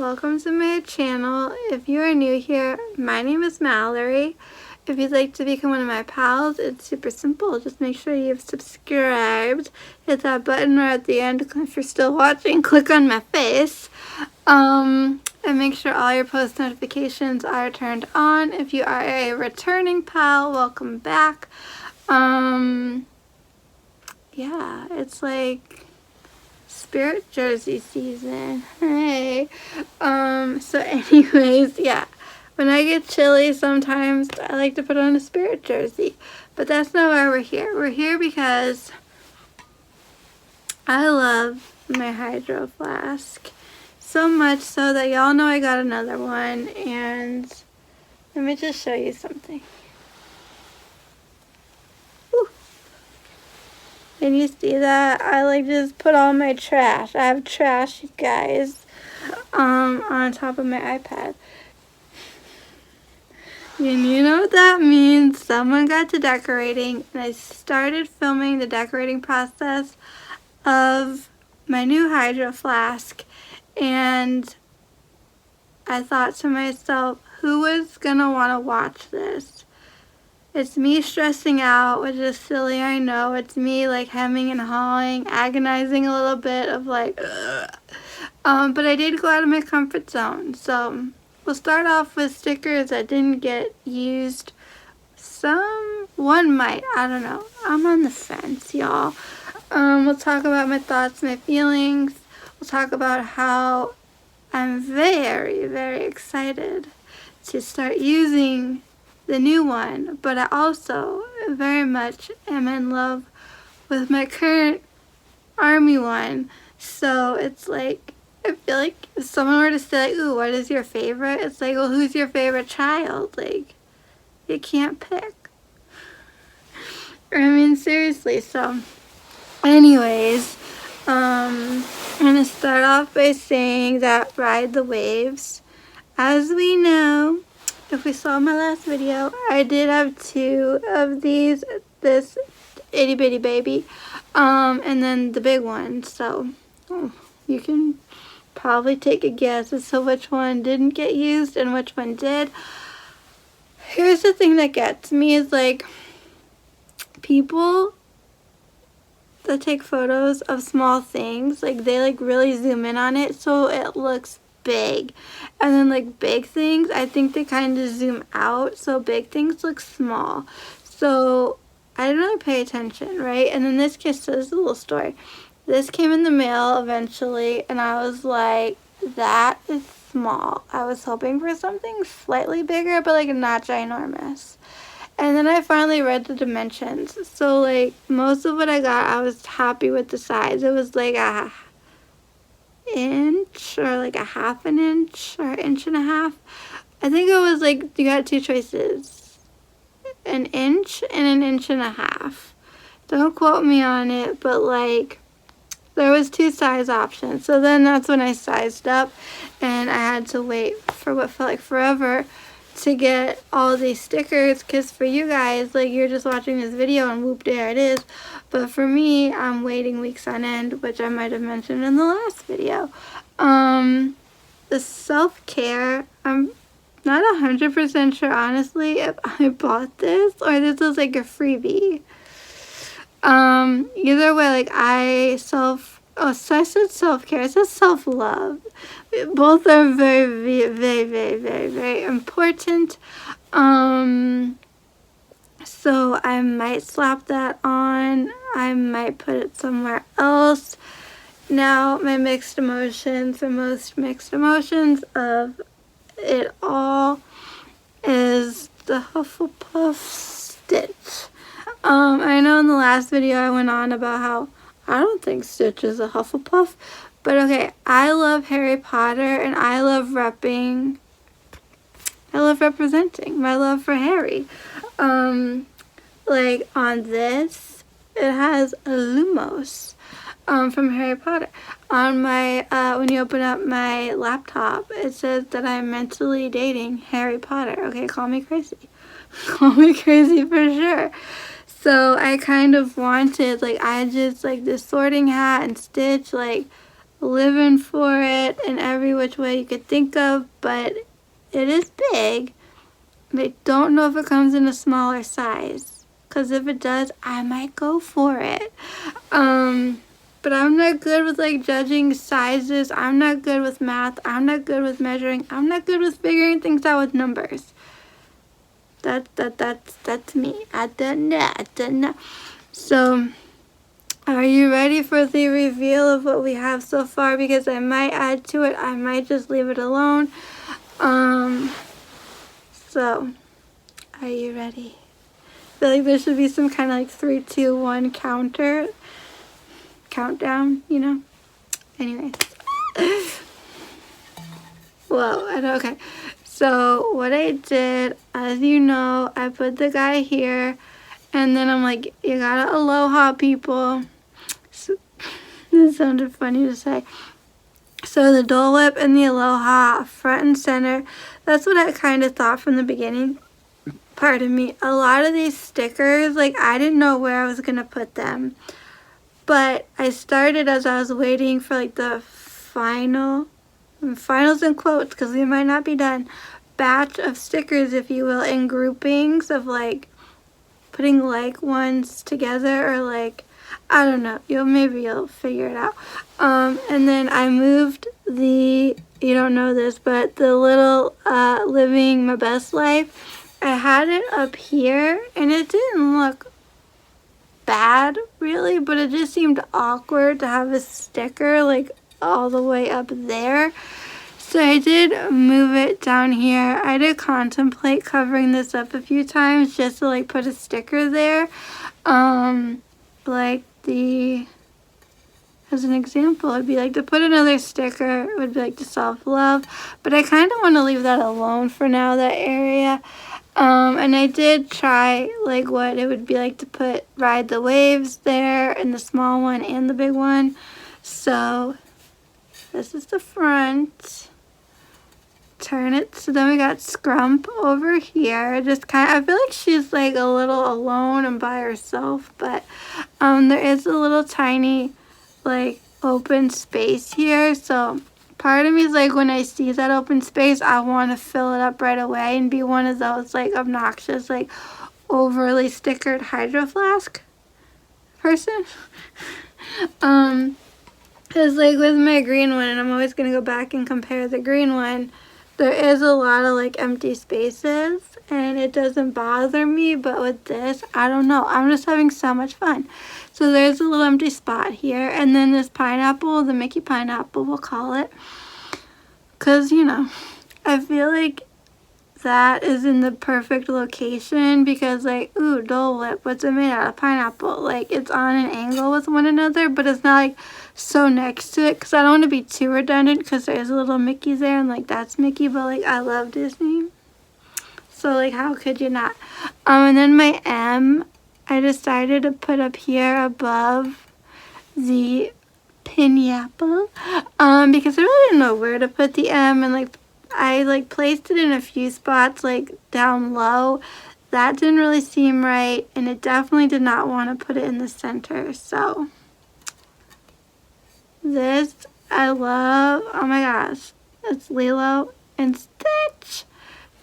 welcome to my channel. If you are new here, my name is Mallory. If you'd like to become one of my pals, it's super simple. Just make sure you've subscribed. Hit that button right at the end if you're still watching. Click on my face. And make sure all your post notifications are turned on. If you are a returning pal, welcome back. Yeah, it's like spirit jersey season. Hey. So anyways, yeah. When I get chilly, sometimes I like to put on a spirit jersey. But that's not why we're here. We're here because I love my hydro flask. So much so that y'all know I got another one. And let me just show you something. Woo. Can you see that? I like just put all my trash. I have trash, you guys, on top of my iPad. And you know what that means? Someone got to decorating, and I started filming the decorating process of my new hydro flask. And I thought to myself, who is gonna want to watch this? It's me stressing out, which is silly, I know. It's me like hemming and hawing, agonizing a little bit of like, ugh. But I did go out of my comfort zone. So we'll start off with stickers that didn't get used. One might, I don't know. I'm on the fence, y'all. We'll talk about my thoughts, my feelings. We'll talk about how I'm very, very excited to start using the new one, but I also very much am in love with my current army one. So it's like, I feel like if someone were to say, like, ooh, what is your favorite? It's like, well, who's your favorite child? Like, you can't pick. I mean, seriously. So anyways, I'm gonna start off by saying that Ride the Waves, as we know, if we saw my last video, I did have 2 of these, this itty bitty baby, and then the big one. So you can probably take a guess as to which one didn't get used and which one did. Here's the thing that gets me is like people that take photos of small things, like they like really zoom in on it so it looks big, and then like big things, I think they kind of zoom out so big things look small. So I didn't really pay attention, right? And then this case, so this is a little story. This came in the mail eventually, and I was like, that is small. I was hoping for something slightly bigger, but like not ginormous. And then I finally read the dimensions. So like most of what I got, I was happy with the size. It was like a inch or like a half an inch or inch and a half. I think it was like, you got 2 choices, an inch and an inch and a half. Don't quote me on it, but like there was 2 size options. So then that's when I sized up, and I had to wait for what felt like forever to get all these stickers, because for you guys, like, you're just watching this video and whoop, there it is. But for me, I'm waiting weeks on end, which I might have mentioned in the last video. The self-care, I'm not 100% sure, honestly, if I bought this or this was like a freebie. Either way, like I said self-care, I said self-love. Both are very, very, very, very, very important. So I might slap that on. I might put it somewhere else. Now, my mixed emotions, the most mixed emotions of it all is the Hufflepuff Stitch. I know in the last video I went on about how I don't think Stitch is a Hufflepuff, but okay, I love Harry Potter and I love representing my love for Harry. Like on this, it has a Lumos from Harry Potter. On my, when you open up my laptop, it says that I'm mentally dating Harry Potter. Okay, call me crazy. Call me crazy for sure. So I kind of wanted, like, I just, like, this Sorting Hat and Stitch, like, living for it in every which way you could think of, but it is big. I don't know if it comes in a smaller size, because if it does, I might go for it. But I'm not good with like judging sizes. I'm not good with math. I'm not good with measuring. I'm not good with figuring things out with numbers. That's me. I don't know. So, are you ready for the reveal of what we have so far? Because I might add to it. I might just leave it alone. So, are you ready? I feel like there should be some kind of like 3, 2, 1 countdown, you know? Anyways. Whoa, okay. So what I did, as you know, I put the guy here, and then I'm like, you gotta aloha people. So, this sounded funny to say. So the Dole Whip and the aloha front and center. That's what I kind of thought from the beginning. Pardon me. A lot of these stickers, like I didn't know where I was gonna put them. But I started as I was waiting for like the finals in quotes, because we might not be done, batch of stickers, if you will, in groupings of like putting like ones together, or like, I don't know, maybe you'll figure it out. And then I moved you don't know this, but the little living my best life, I had it up here, and it didn't look bad really, but it just seemed awkward to have a sticker like all the way up there. So I did move it down here. I did contemplate covering this up a few times just to like put a sticker there. Like as an example, it'd be like to put another sticker, it would be like to self-love, but I kind of want to leave that alone for now, that area. And I did try like what it would be like to put Ride the Waves there, and the small one and the big one. So this is the front. Turn it, so then we got Scrump over here. Just I feel like she's like a little alone and by herself, but there is a little tiny like open space here, so part of me is like, when I see that open space, I want to fill it up right away and be one of those like obnoxious, like overly stickered Hydro Flask person. Because like with my green one, and I'm always going to go back and compare the green one, there is a lot of like empty spaces, and it doesn't bother me, but with this, I don't know. I'm just having so much fun. So there's a little empty spot here, and then this pineapple, the Mickey pineapple, we'll call it. Because, you know, I feel like that is in the perfect location, because like, ooh, Dole Whip, what's it made out of? Pineapple. Like, it's on an angle with one another, but it's not like so next to it, because I don't want to be too redundant, because there's a little Mickey there, and like that's Mickey, but like I love Disney, so like how could you not? And then my M, I decided to put up here above the pineapple, because I really didn't know where to put the M, and like I like placed it in a few spots like down low. That didn't really seem right, and it definitely did not want to put it in the center. So this I love. Oh my gosh, it's Lilo and Stitch.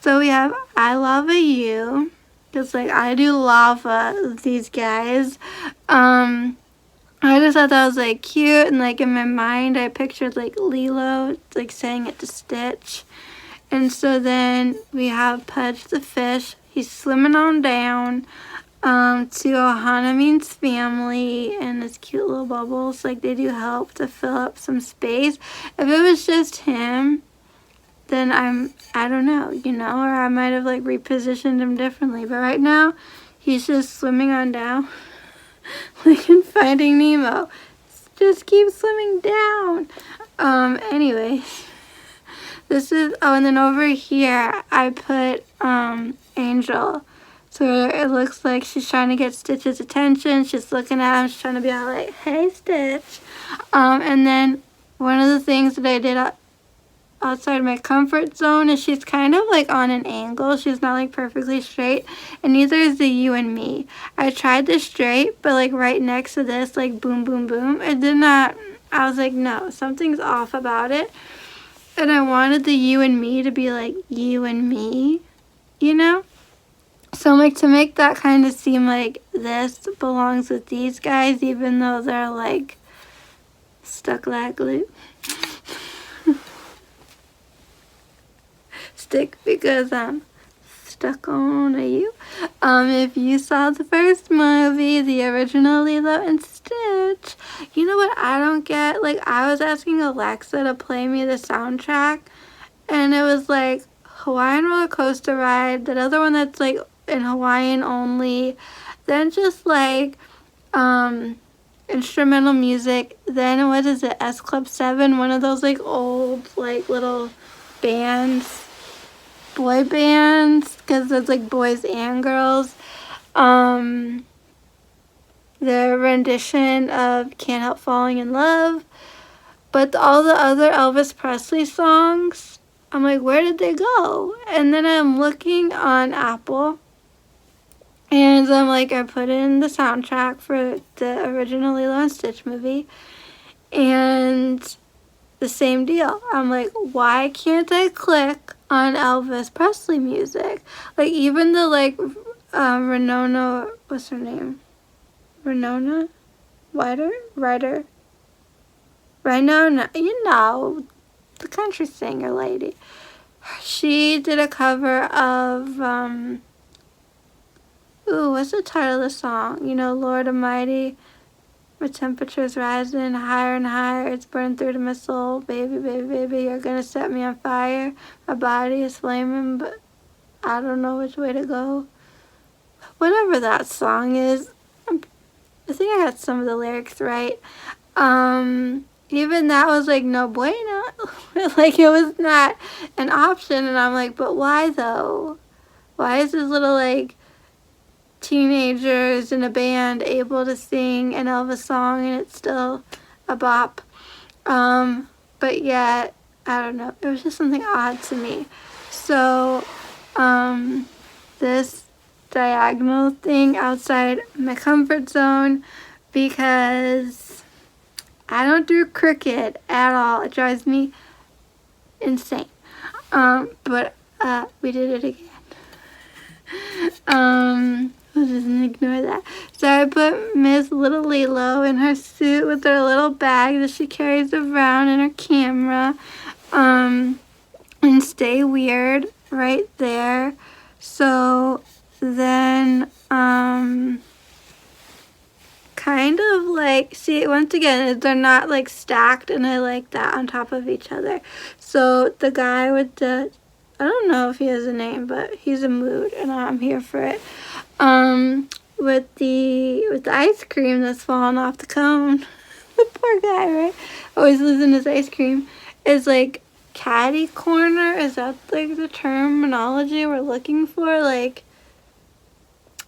So we have I Lava You, just like I do lava these guys. I just thought that was like cute, and like in my mind I pictured like Lilo like saying it to Stitch. And so then we have Pudge the fish. He's swimming on down to Ohana Means family, and his cute little bubbles, like they do help to fill up some space. If it was just him, then I don't know, you know, or I might have like repositioned him differently. But right now, he's just swimming on down, like in Finding Nemo. Just keep swimming down. Anyways, this is, oh, and then over here, I put Angel. So it looks like she's trying to get Stitch's attention. She's looking at him. She's trying to be all like, hey, Stitch. And then one of the things that I did outside my comfort zone is she's kind of like on an angle. She's not like perfectly straight. And neither is the you and me. I tried the straight, but like right next to this, like boom, boom, boom. It did not, I was like, no, something's off about it. And I wanted the you and me to be like you and me, you know? So I'm like, to make that kind of seem like this belongs with these guys, even though they're like stuck like glue. Stick because I'm stuck on you. If you saw the first movie, the original Lilo and Stitch, you know what I don't get? Like, I was asking Alexa to play me the soundtrack, and it was like Hawaiian Roller Coaster Ride, that other one that's like in Hawaiian only, then just like instrumental music, then what is it, S Club 7, one of those like old like little bands, boy bands, because there's like boys and girls. Their rendition of Can't Help Falling in Love, but all the other Elvis Presley songs, I'm like, where did they go? And then I'm looking on Apple, and I'm like, I put in the soundtrack for the original Lilo and Stitch movie, and the same deal. I'm like, why can't I click on Elvis Presley music? Like, even the like Renona, what's her name? Renona? Ryder? Renona, you know, the country singer lady. She did a cover of, what's the title of the song? You know, Lord Almighty, my temperature's rising higher and higher, it's burning through to my soul, baby, baby, baby, you're gonna set me on fire, my body is flaming, but I don't know which way to go. Whatever that song is, I think I got some of the lyrics right. Even that was like, no bueno. Like, it was not an option, and I'm like, but why though? Why is this little like teenagers in a band able to sing an Elvis song and it's still a bop? But yet, I don't know, it was just something odd to me. So this diagonal thing outside my comfort zone, because I don't do cricket at all. It drives me insane. But we did it again. We'll just ignore that. So I put Miss Little Lilo in her suit with her little bag that she carries around and her camera. And Stay Weird right there. So then, kind of like, see, once again, they're not like stacked, and I like that, on top of each other. So the guy with the, I don't know if he has a name, but he's a mood, and I'm here for it. With the ice cream that's falling off the cone, the poor guy, right? Always losing his ice cream. Is like catty corner. Is that like the terminology we're looking for? Like,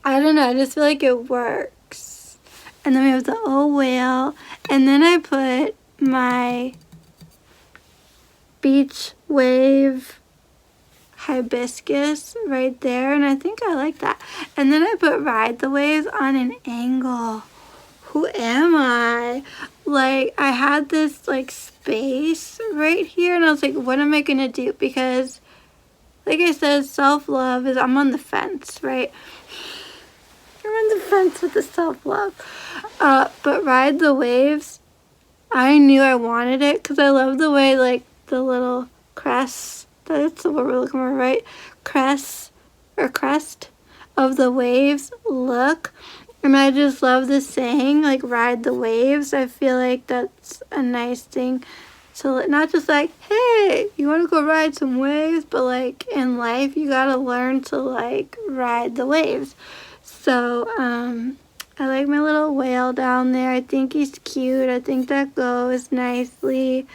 I don't know. I just feel like it works. And then we have the oh whale, and then I put my beach wave hibiscus right there, and I think I like that. And then I put ride the waves on an angle. Who am I? Like, I had this like space right here, and I was like, what am I gonna do? Because like I said, self-love is, I'm on the fence, right? I'm on the fence with the self-love. But ride the waves, I knew I wanted it because I love the way like the little crests, that's the word we're looking for, right? Crest of the waves look. And I just love the saying, like, ride the waves. I feel like that's a nice thing to, not just like, hey, you want to go ride some waves, but like in life, you got to learn to like ride the waves. So, I like my little whale down there. I think he's cute. I think that goes nicely.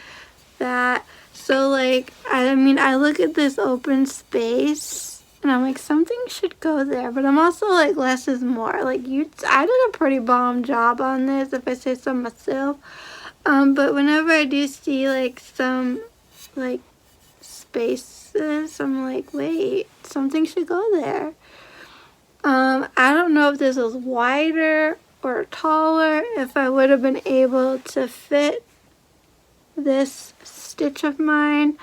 So like, I mean, I look at this open space and I'm like, something should go there. But I'm also like, less is more. Like, I did a pretty bomb job on this, if I say so myself. But whenever I do see like some like spaces, I'm like, wait, something should go there. I don't know if this was wider or taller, if I would have been able to fit this stitch of mine.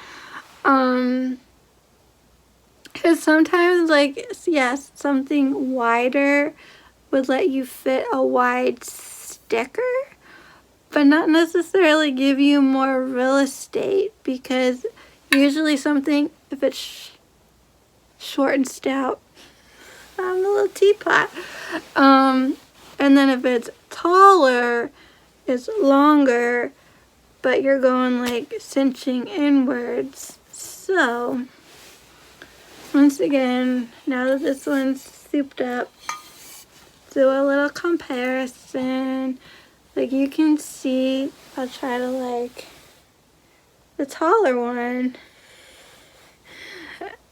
Because sometimes, like, yes, something wider would let you fit a wide sticker, but not necessarily give you more real estate, because usually something, if it's short and stout, I'm a little teapot. And then if it's taller, it's longer, but you're going like cinching inwards. So once again, now that this one's souped up, do a little comparison. Like you can see, I'll try to like the taller one.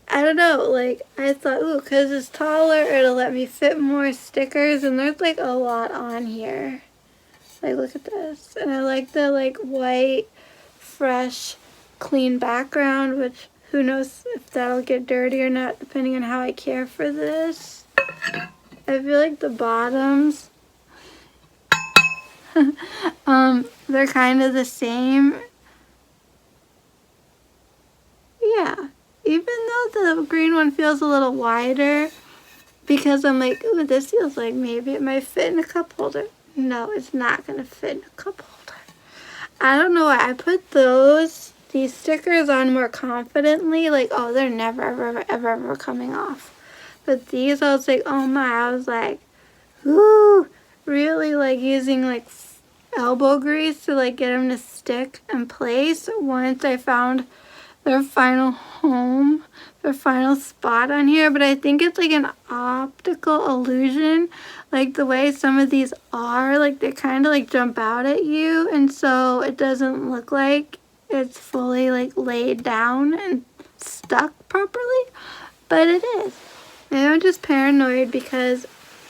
I don't know, like I thought, ooh, cause it's taller, it'll let me fit more stickers, and there's like a lot on here. Like look at this, and I like the like white, fresh, clean background, which who knows if that'll get dirty or not, depending on how I care for this. I feel like the bottoms, they're kind of the same. Yeah, even though the green one feels a little wider, because I'm like, ooh, this feels like maybe it might fit in a cup holder. No, it's not gonna fit in a cup holder. I don't know why I put these stickers on more confidently, like, oh, they're never, ever coming off. But these, I was like, oh my, I was like, ooh, really like using like elbow grease to like get them to stick in place once I found their final home, their final spot on here. But I think it's like an optical illusion, like the way some of these are, like they kind of like jump out at you, and so it doesn't look like it's fully like laid down and stuck properly, but it is. Maybe I'm just paranoid because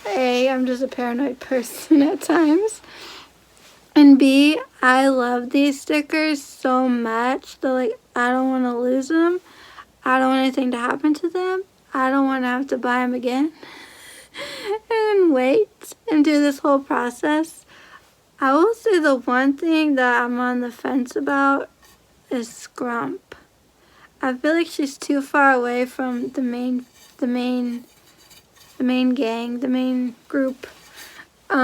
A, I'm just a paranoid person at times, and B, I love these stickers so much that like I don't want to lose them. I don't want anything to happen to them. I don't want to have to buy them again and wait and do this whole process. I will say the one thing that I'm on the fence about is Scrump. I feel like she's too far away from the main gang, the main group. If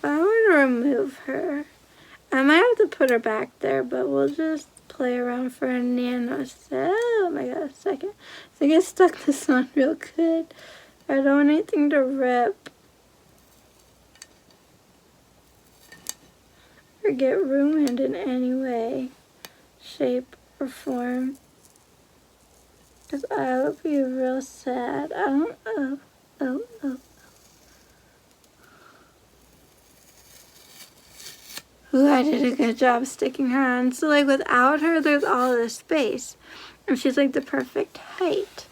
I were to remove her, I might have to put her back there, but we'll just play around for a nanosecond. Oh my god, a second. I think I stuck this on real good. I don't want anything to rip or get ruined in any way, shape, or form, because I would be real sad. I don't, oh. Ooh, I did a good job sticking her on. So like without her, there's all this space. And she's like the perfect height.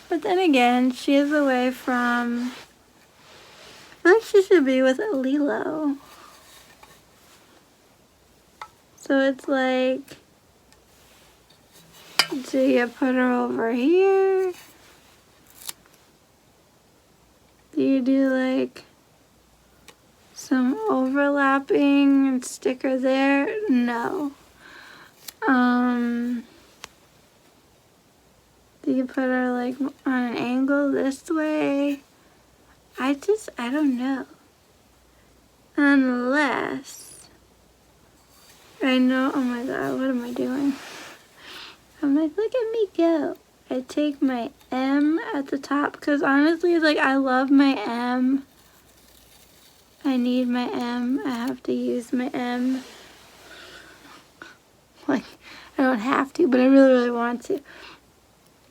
But then again, she is away from, I feel like she should be with Lilo. So it's like, do you put her over here? Do you do like some overlapping and stick her there? No. Do you put her like on an angle this way? I don't know. Unless, I know, oh my god, what am I doing? I'm like, look at me go. I take my M at the top, because honestly, like, I love my M. I need my M. I have to use my M. Like, I don't have to, but I really, really want to.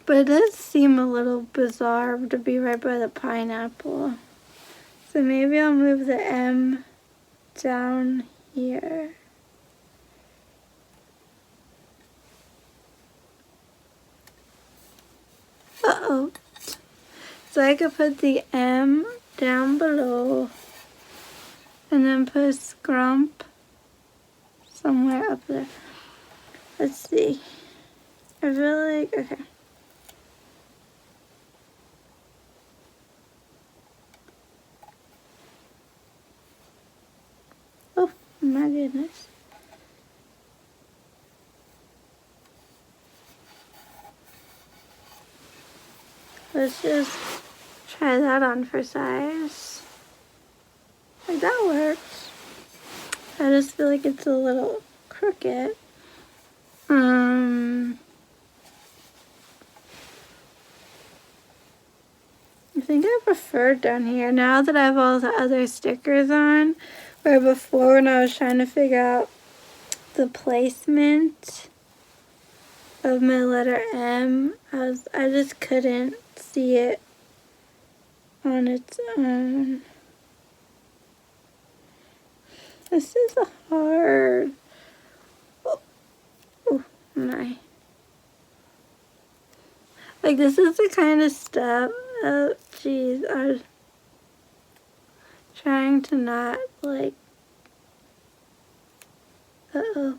But it does seem a little bizarre to be right by the pineapple. So maybe I'll move the M down here. Uh-oh. So I could put the M down below and then put Scrump somewhere up there. Let's see. I feel like, okay. Oh, my goodness. Let's just try that on for size. Like, that works. I just feel like it's a little crooked. I think I prefer down here now that I have all the other stickers on, where before when I was trying to figure out the placement of my letter M, I just couldn't see it on its own. This is hard. Oh my. Like, this is the kind of stuff, oh geez, I was trying to not, like, uh-oh.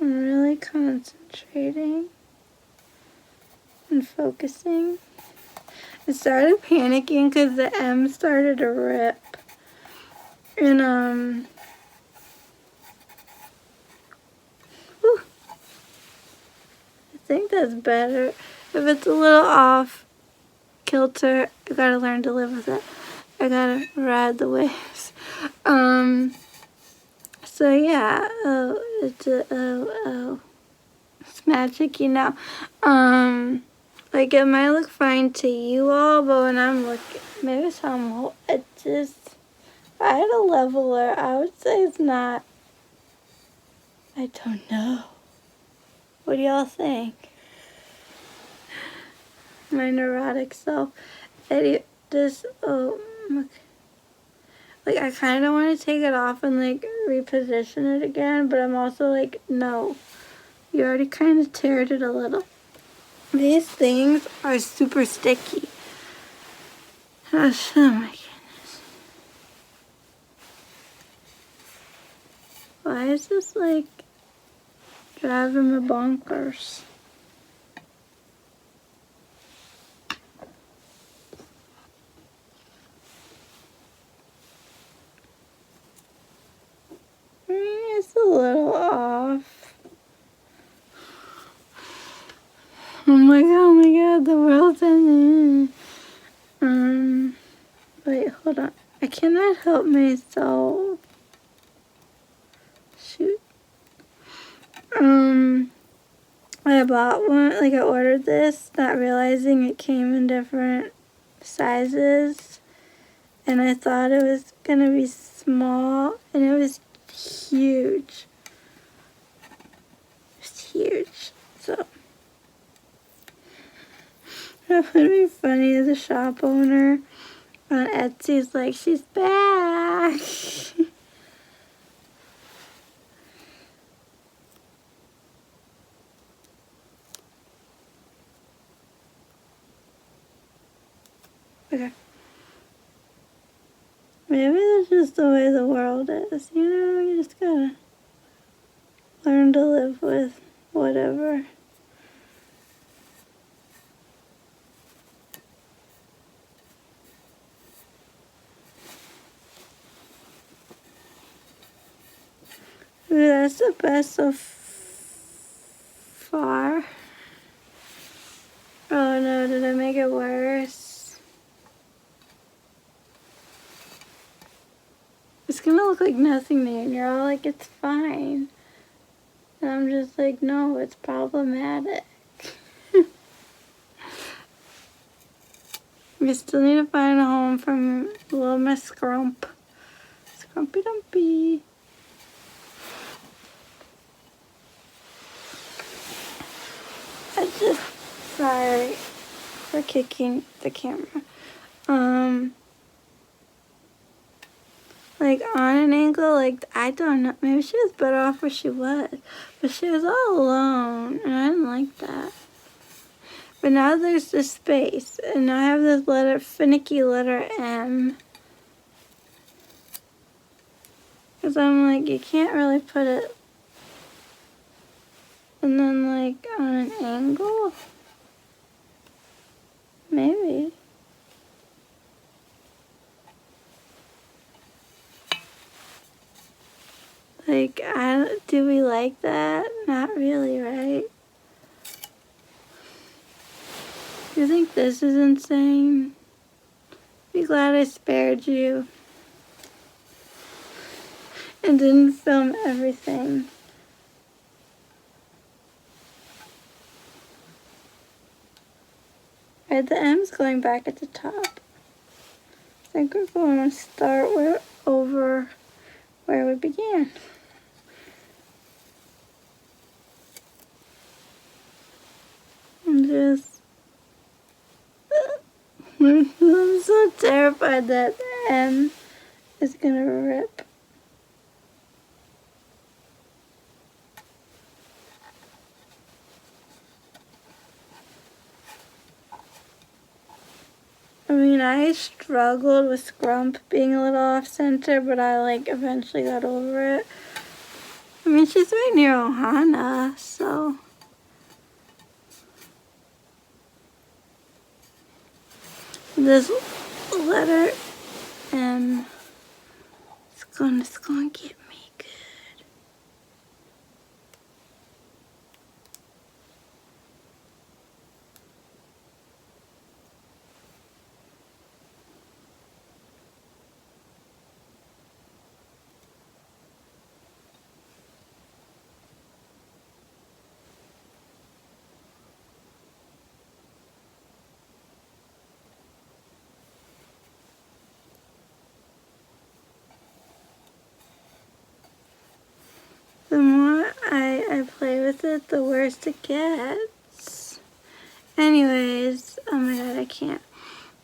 I'm really concentrating and focusing. I started panicking because the M started to rip. And, whew, I think that's better. If it's a little off kilter, I gotta learn to live with it. I gotta ride the waves. So yeah, it's magic, you know. Like, it might look fine to you all, but when I'm looking, maybe some, it just, if I had a leveler, I would say it's not, I don't know. What do y'all think? My neurotic self. It just, oh, okay. Like, I kind of want to take it off and, like, reposition it again, but I'm also like, no. You already kind of teared it a little. These things are super sticky. Oh my goodness. Why is this, like, driving me bonkers? I mean, it's a little off. I'm like, oh my god, the world's ending. Wait, hold on. I cannot help myself. Shoot. I bought one, like, I ordered this, not realizing it came in different sizes. And I thought it was gonna be small, and it was huge. It's huge. So that would be funny as a shop owner on Etsy's like, she's back. Okay. Maybe that's just the way the world is. You know, you just gotta learn to live with whatever. Ooh, that's the best so far. Oh no, did I make it worse? It's gonna look like nothing to you, and you're all like, it's fine. And I'm just like, no, it's problematic. We still need to find a home for little Miss Scrump. Scrumpy Dumpy. I just, sorry for kicking the camera. Like, on an angle, like, I don't know, maybe she was better off where she was, but she was all alone, and I didn't like that. But now there's this space, and now I have this finicky letter M. Because I'm like, you can't really put it And then like on an angle? Maybe. Like, do we like that? Not really, right? You think this is insane? Be glad I spared you and didn't film everything. Right, the M's going back at the top. I think we're going to start over where we began. I'm so terrified that the M is gonna rip. I mean, I struggled with Scrump being a little off center, but I like eventually got over it. I mean, she's right near Ohana, so. This letter M is gonna get me good. The more I play with it, the worse it gets. Anyways, oh my god, I can't.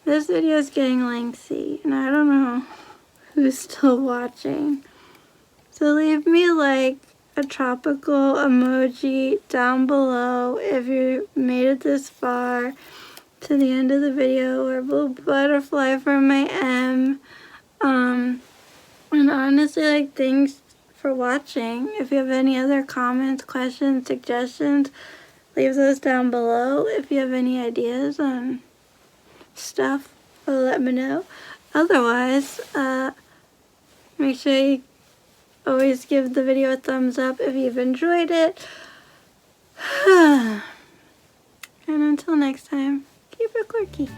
This video is getting lengthy, and I don't know who's still watching. So leave me like a tropical emoji down below if you made it this far to the end of the video, or a blue butterfly for my M. And honestly, like, thanks for watching. If you have any other comments, questions, suggestions, leave those down below. If you have any ideas on stuff, let me know. Otherwise, make sure you always give the video a thumbs up if you've enjoyed it. And until next time, keep it quirky.